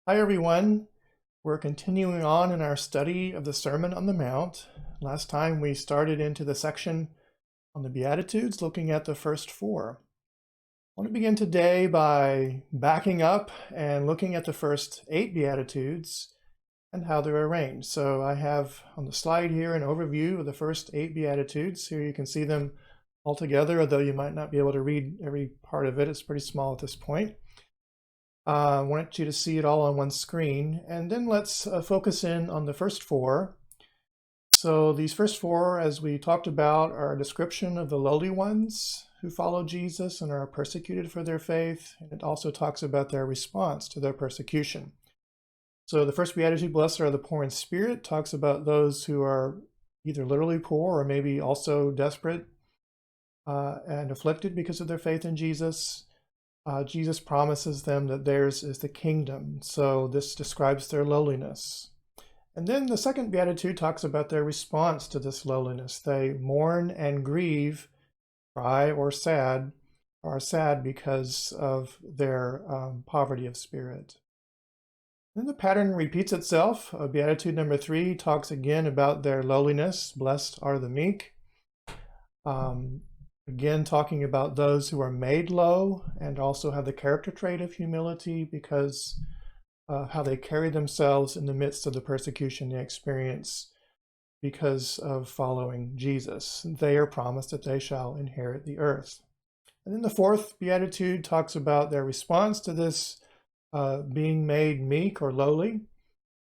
Hi, everyone. We're continuing on in our study of the Sermon on the Mount. Last time we started into the section on the Beatitudes, looking at the first four. I want to begin today by backing up and looking at the first 8 Beatitudes and how they're arranged. So I have on the slide here an overview of the first 8 Beatitudes. Here you can see them all together, although you might not be able to read every part of it. It's pretty small at this point. I want you to see it all on one screen, and then let's focus in on the first four. So these first four, as we talked about, are a description of the lowly ones who follow Jesus and are persecuted for their faith, and it also talks about their response to their persecution. So the first Beatitude, blessed are the poor in spirit, talks about those who are either literally poor or maybe also desperate and afflicted because of their faith in Jesus. Jesus promises them that theirs is the kingdom. So this describes their lowliness. And then the second Beatitude talks about their response to this lowliness. They mourn and grieve, cry or are sad because of their poverty of spirit. Then the pattern repeats itself. Beatitude number 3 talks again about their lowliness. Blessed are the meek. Again, talking about those who are made low and also have the character trait of humility because how they carry themselves in the midst of the persecution they experience because of following Jesus. They are promised that they shall inherit the earth. And then the fourth Beatitude talks about their response to this being made meek or lowly,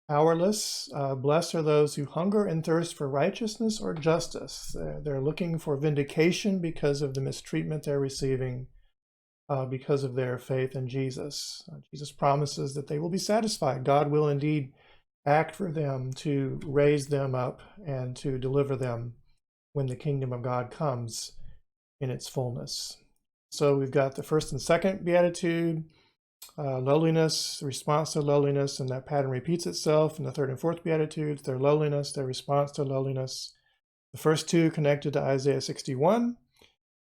powerless. Blessed are those who hunger and thirst for righteousness or justice. They're looking for vindication because of the mistreatment they're receiving because of their faith in Jesus. Jesus promises that they will be satisfied. God will indeed act for them to raise them up and to deliver them when the kingdom of God comes in its fullness. So we've got the first and second Beatitude, lowliness, response to lowliness, and that pattern repeats itself in the third and fourth Beatitudes, their lowliness, their response to lowliness. The first two connected to Isaiah 61,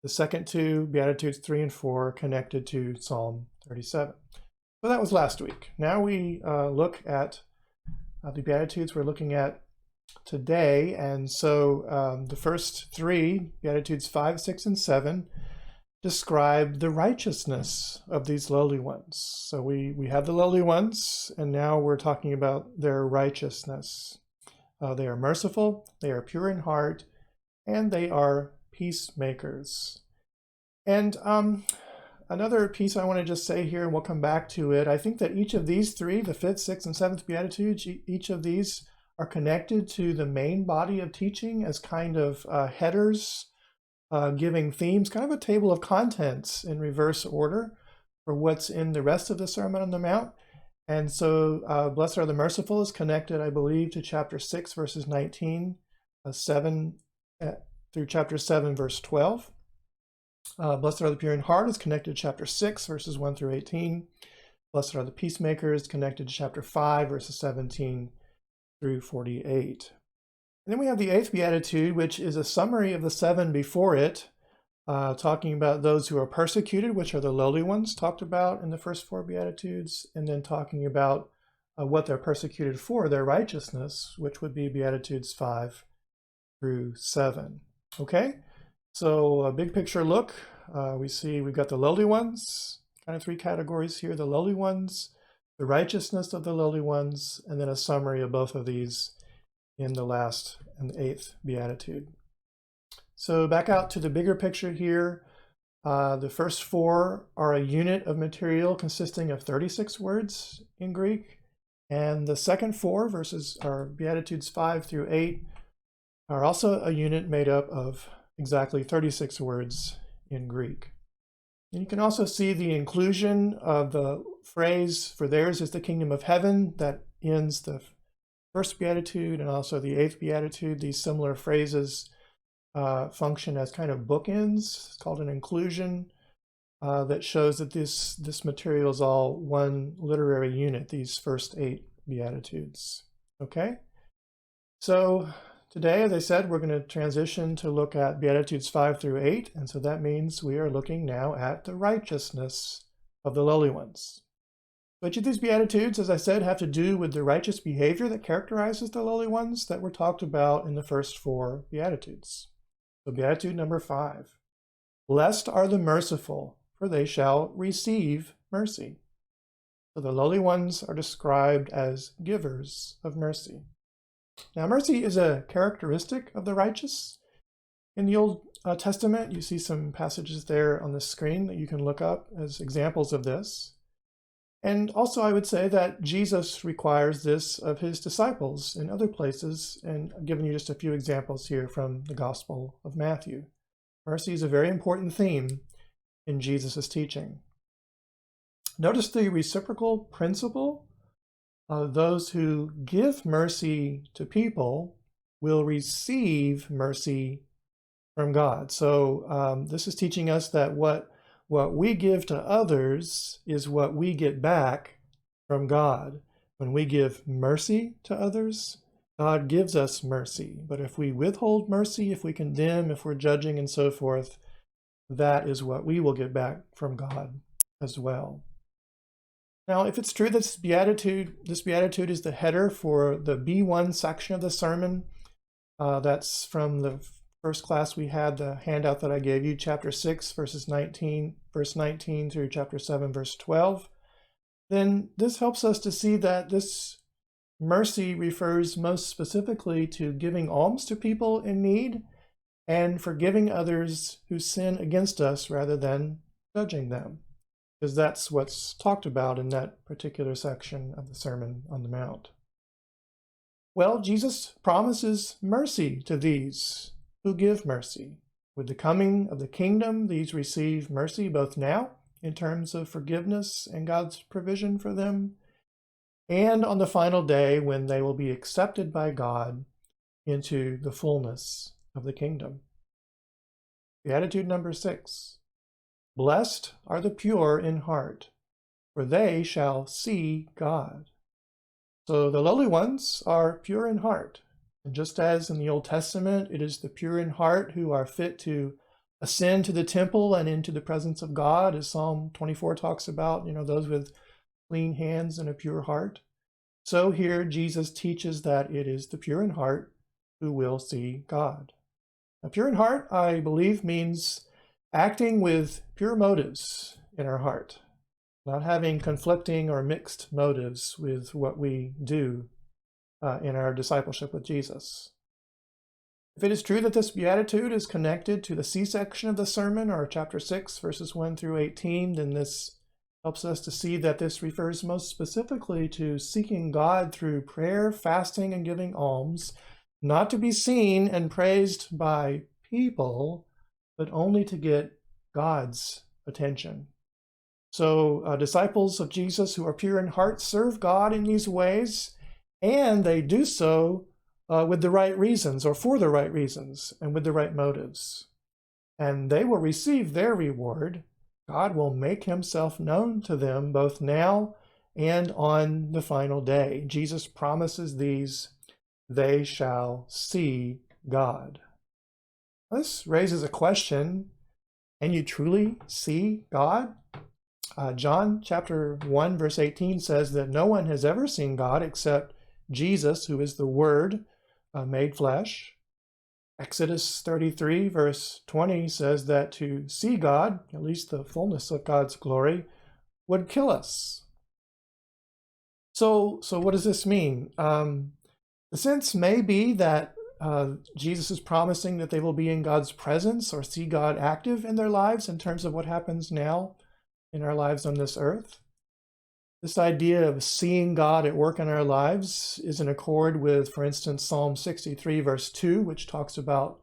the second two, Beatitudes 3 and 4, connected to Psalm 37. So that was last week. Now we look at the Beatitudes we're looking at today, and so the first three, Beatitudes 5, 6, and 7, describe the righteousness of these lowly ones. So we have the lowly ones, and now we're talking about their righteousness. They are merciful, they are pure in heart, and they are peacemakers. And another piece I want to just say here, and we'll come back to it, I think that each of these three, the fifth, sixth, and seventh Beatitudes, each of these are connected to the main body of teaching as kind of headers, giving themes, kind of a table of contents in reverse order for what's in the rest of the Sermon on the Mount. And so blessed are the merciful is connected, I believe, to chapter 6, verses 19, 7 through chapter 7, verse 12. Blessed are the pure in heart is connected to chapter 6, verses 1 through 18. Blessed are the peacemakers, connected to chapter 5, verses 17 through 48. And then we have the eighth Beatitude, which is a summary of the 7 before it, talking about those who are persecuted, which are the lowly ones, talked about in the first 4 Beatitudes, and then talking about what they're persecuted for, their righteousness, which would be Beatitudes 5 through 7. Okay, so a big picture look. We see we've got the lowly ones, kind of 3 categories here, the lowly ones, the righteousness of the lowly ones, and then a summary of both of these in the last and the 8th Beatitude. So back out to the bigger picture here. The first 4 are a unit of material consisting of 36 words in Greek. And the second 4 verses are Beatitudes 5 through 8 are also a unit made up of exactly 36 words in Greek. And you can also see the inclusion of the phrase, for theirs is the kingdom of heaven, that ends the first Beatitude and also the 8th Beatitude. These similar phrases function as kind of bookends. It's called an inclusion that shows that this material is all one literary unit, these first 8 Beatitudes. Okay? So today, as I said, we're going to transition to look at Beatitudes 5 through 8, and so that means we are looking now at the righteousness of the lowly ones. Each of these Beatitudes, as I said, have to do with the righteous behavior that characterizes the lowly ones that were talked about in the first 4 Beatitudes. So Beatitude number 5. Blessed are the merciful, for they shall receive mercy. So the lowly ones are described as givers of mercy. Now, mercy is a characteristic of the righteous. In the Old Testament, you see some passages there on the screen that you can look up as examples of this. And also, I would say that Jesus requires this of his disciples in other places, and I've given you just a few examples here from the Gospel of Matthew. Mercy is a very important theme in Jesus' teaching. Notice the reciprocal principle. Those who give mercy to people will receive mercy from God. So this is teaching us that what we give to others is what we get back from God. When we give mercy to others, God gives us mercy. But if we withhold mercy, if we condemn, if we're judging and so forth, that is what we will get back from God as well. Now, if it's true that this beatitude is the header for the B1 section of the sermon, that's from the first class we had, the handout that I gave you, chapter 6, verse 19 through chapter 7, verse 12, then this helps us to see that this mercy refers most specifically to giving alms to people in need and forgiving others who sin against us rather than judging them, because that's what's talked about in that particular section of the Sermon on the Mount. Well, Jesus promises mercy to these who give mercy. With the coming of the kingdom, these receive mercy both now in terms of forgiveness and God's provision for them, and on the final day when they will be accepted by God into the fullness of the kingdom. Beatitude number 6. Blessed are the pure in heart, for they shall see God. So the lowly ones are pure in heart. And just as in the Old Testament, it is the pure in heart who are fit to ascend to the temple and into the presence of God, as Psalm 24 talks about, those with clean hands and a pure heart. So here Jesus teaches that it is the pure in heart who will see God. Now, pure in heart, I believe, means acting with pure motives in our heart, not having conflicting or mixed motives with what we do in our discipleship with Jesus. If it is true that this beatitude is connected to the C section of the sermon, or chapter 6, verses 1 through 18, then this helps us to see that this refers most specifically to seeking God through prayer, fasting, and giving alms, not to be seen and praised by people, but only to get God's attention. So disciples of Jesus who are pure in heart serve God in these ways, and they do so with the right reasons, or for the right reasons, and with the right motives. And they will receive their reward. God will make himself known to them both now and on the final day. Jesus promises these, they shall see God. This raises a question. Can you truly see God? John chapter 1, verse 18 says that no one has ever seen God except Jesus, who is the Word made flesh. Exodus 33, verse 20 says that to see God, at least the fullness of God's glory, would kill us. So what does this mean? The sense may be that Jesus is promising that they will be in God's presence or see God active in their lives in terms of what happens now in our lives on this earth. This idea of seeing God at work in our lives is in accord with, for instance, Psalm 63, verse 2, which talks about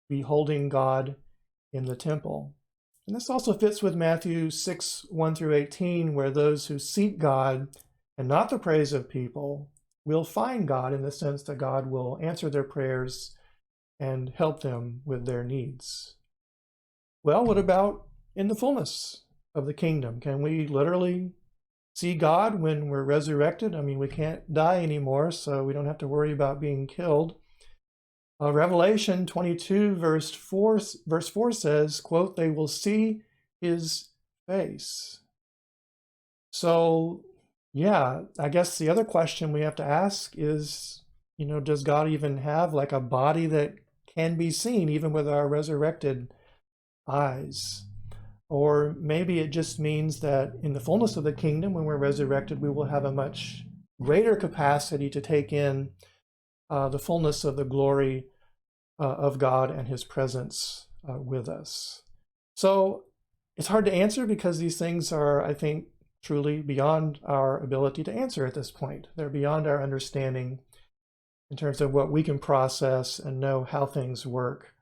beholding God in the temple. And this also fits with Matthew 6, 1 through 18, where those who seek God and not the praise of people will find God, in the sense that God will answer their prayers and help them with their needs. Well, what about in the fullness of the kingdom? Can we literally see God when we're resurrected? I mean, we can't die anymore, so we don't have to worry about being killed. Revelation 22, verse 4 says, quote, they will see his face. So Yeah, I guess the other question we have to ask is, does God even have like a body that can be seen even with our resurrected eyes? Or maybe it just means that in the fullness of the kingdom, when we're resurrected, we will have a much greater capacity to take in the fullness of the glory of God and his presence with us. So it's hard to answer because these things are, I think, truly beyond our ability to answer at this point. They're beyond our understanding in terms of what we can process and know how things work,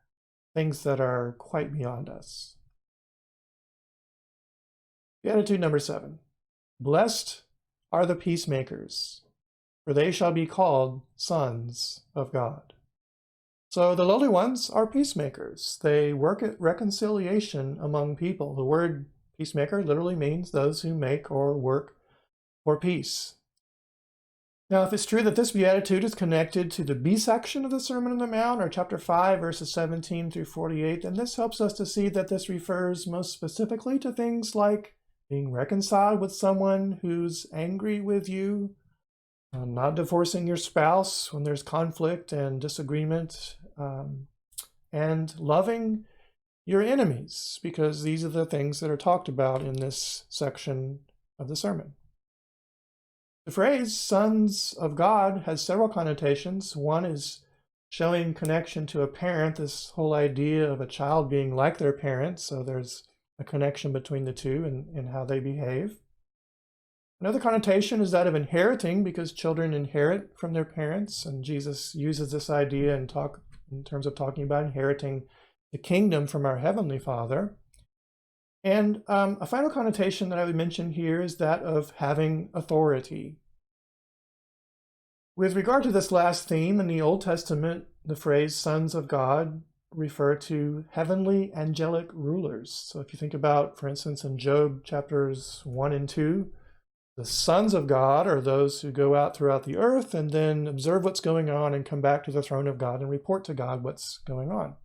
things that are quite beyond us. Beatitude number 7. Blessed are the peacemakers, for they shall be called sons of God. So the lowly ones are peacemakers. They work at reconciliation among people. The word peacemaker literally means those who make or work for peace. Now, if it's true that this beatitude is connected to the B section of the Sermon on the Mount, or chapter 5, verses 17 through 48, then this helps us to see that this refers most specifically to things like being reconciled with someone who's angry with you, not divorcing your spouse when there's conflict and disagreement, and loving your enemies, because these are the things that are talked about in this section of the sermon. The phrase sons of God has several connotations. One is showing connection to a parent, this whole idea of a child being like their parents, so there's a connection between the two and how they behave. Another connotation is that of inheriting, because children inherit from their parents, and Jesus uses this idea in terms of talking about inheriting the kingdom from our Heavenly Father. And a final connotation that I would mention here is that of having authority. With regard to this last theme, in the Old Testament, the phrase sons of God refer to heavenly angelic rulers. So if you think about, for instance, in Job chapters 1 and 2, the sons of God are those who go out throughout the earth and then observe what's going on and come back to the throne of God and report to God what's going on.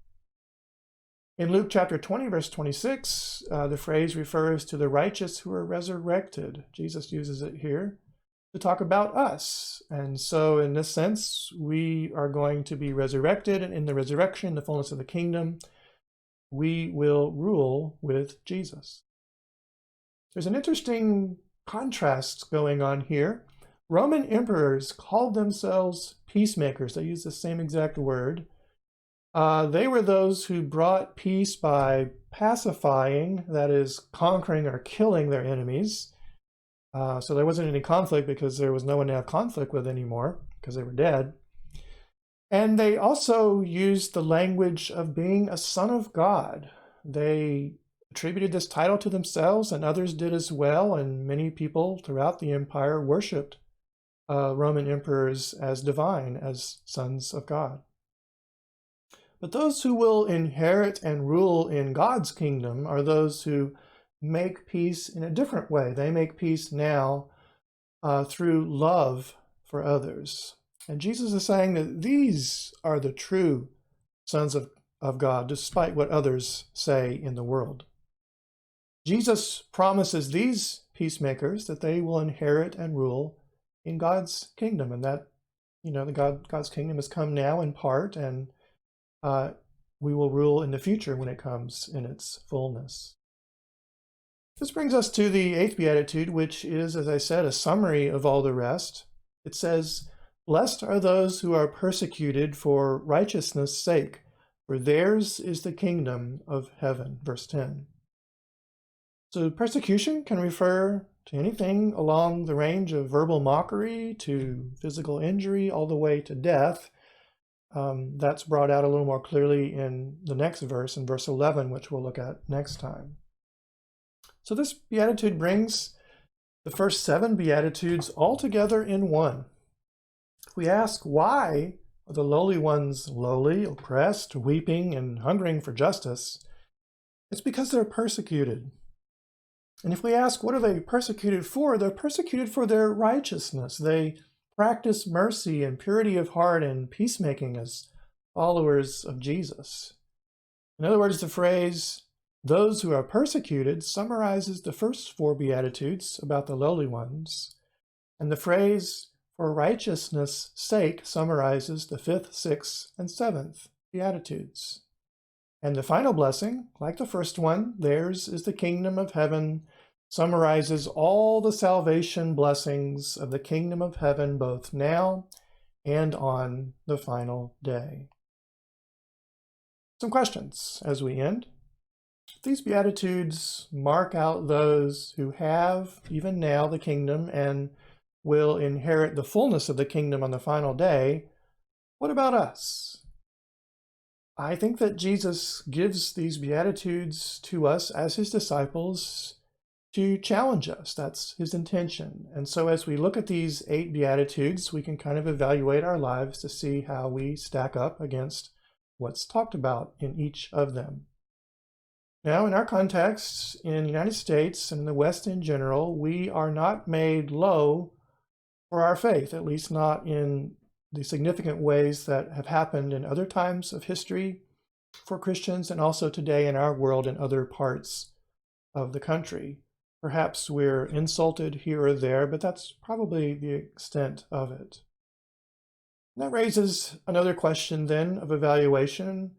In Luke chapter 20, verse 26, the phrase refers to the righteous who are resurrected. Jesus uses it here to talk about us. And so in this sense, we are going to be resurrected, and in the resurrection, the fullness of the kingdom, we will rule with Jesus. There's an interesting contrast going on here. Roman emperors called themselves peacemakers. They use the same exact word. They were those who brought peace by pacifying, that is, conquering or killing their enemies. So there wasn't any conflict because there was no one to have conflict with anymore because they were dead. And they also used the language of being a son of God. They attributed this title to themselves, and others did as well, and many people throughout the empire worshipped Roman emperors as divine, as sons of God. But those who will inherit and rule in God's kingdom are those who make peace in a different way. They make peace now through love for others. And Jesus is saying that these are the true sons of God, despite what others say in the world. Jesus promises these peacemakers that they will inherit and rule in God's kingdom, and that, God's kingdom has come now in part, and we will rule in the future when it comes in its fullness. This brings us to the 8th Beatitude, which is, as I said, a summary of all the rest. It says, "Blessed are those who are persecuted for righteousness' sake, for theirs is the kingdom of heaven." Verse 10. So persecution can refer to anything along the range of verbal mockery to physical injury, all the way to death. That's brought out a little more clearly in the next verse, in verse 11, which we'll look at next time. So this beatitude brings the first 7 beatitudes all together in one. If we ask, why are the lowly ones lowly, oppressed, weeping, and hungering for justice? It's because they're persecuted. And if we ask, what are they persecuted for? They're persecuted for their righteousness. They practice mercy and purity of heart and peacemaking as followers of Jesus. In other words, the phrase, "those who are persecuted," summarizes the first 4 Beatitudes about the lowly ones. And the phrase "for righteousness' sake" summarizes the 5th, 6th, and 7th Beatitudes. And the final blessing, like the first one, theirs is the kingdom of heaven, summarizes all the salvation blessings of the kingdom of heaven, both now and on the final day. Some questions as we end. These Beatitudes mark out those who have, even now, the kingdom and will inherit the fullness of the kingdom on the final day. What about us? I think that Jesus gives these Beatitudes to us as his disciples to challenge us. That's his intention. And so as we look at these 8 Beatitudes, we can kind of evaluate our lives to see how we stack up against what's talked about in each of them. Now, in our context, in the United States and in the West in general, we are not made low for our faith, at least not in the significant ways that have happened in other times of history for Christians, and also today in our world and other parts of the country. Perhaps we're insulted here or there, but that's probably the extent of it. And that raises another question then of evaluation.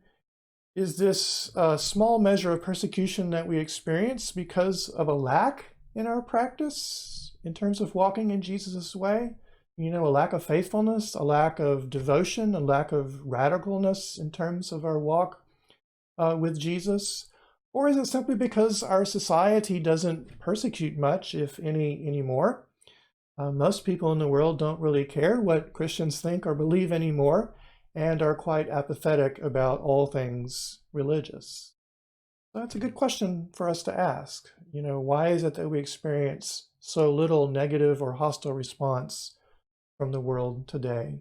Is this a small measure of persecution that we experience because of a lack in our practice in terms of walking in Jesus' way? A lack of faithfulness, a lack of devotion, a lack of radicalness in terms of our walk with Jesus? Or is it simply because our society doesn't persecute much, if any, anymore? Most people in the world don't really care what Christians think or believe anymore, and are quite apathetic about all things religious. So that's a good question for us to ask. Why is it that we experience so little negative or hostile response from the world today?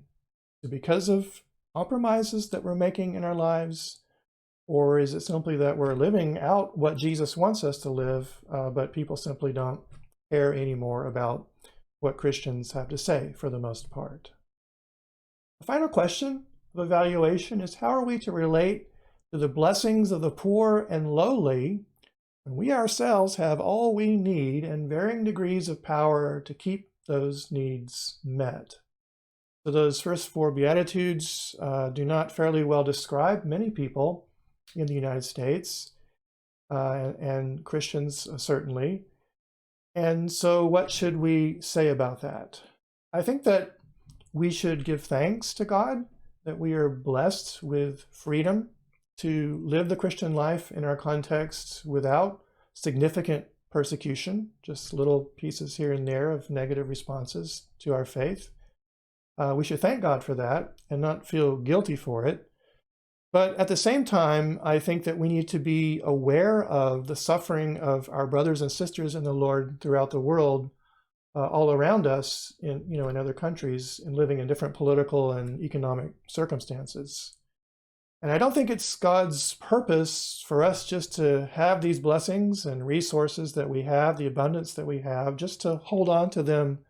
Is it because of compromises that we're making in our lives? Or is it simply that we're living out what Jesus wants us to live, but people simply don't care anymore about what Christians have to say for the most part? The final question of evaluation is, how are we to relate to the blessings of the poor and lowly when we ourselves have all we need and varying degrees of power to keep those needs met? So those first 4 Beatitudes do not fairly well describe many people in the United States, and Christians certainly. And so what should we say about that? I think that we should give thanks to God that we are blessed with freedom to live the Christian life in our context without significant persecution, just little pieces here and there of negative responses to our faith. We should thank God for that and not feel guilty for it. But at the same time, I think that we need to be aware of the suffering of our brothers and sisters in the Lord throughout the world, all around us in other countries, and living in different political and economic circumstances. And I don't think it's God's purpose for us just to have these blessings and resources that we have, the abundance that we have, just to hold on to them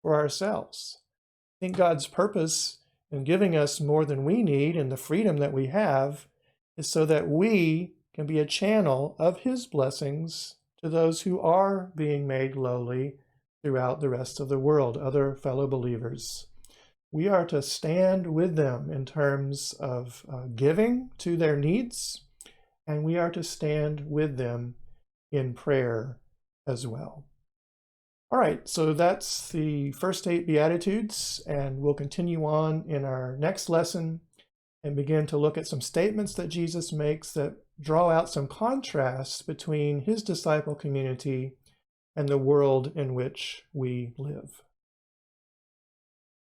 for ourselves. I think God's purpose in giving us more than we need and the freedom that we have is so that we can be a channel of his blessings to those who are being made lowly throughout the rest of the world, other fellow believers. We are to stand with them in terms of giving to their needs, and we are to stand with them in prayer as well. All right, so that's the first 8 Beatitudes, and we'll continue on in our next lesson and begin to look at some statements that Jesus makes that draw out some contrasts between his disciple community and the world in which we live.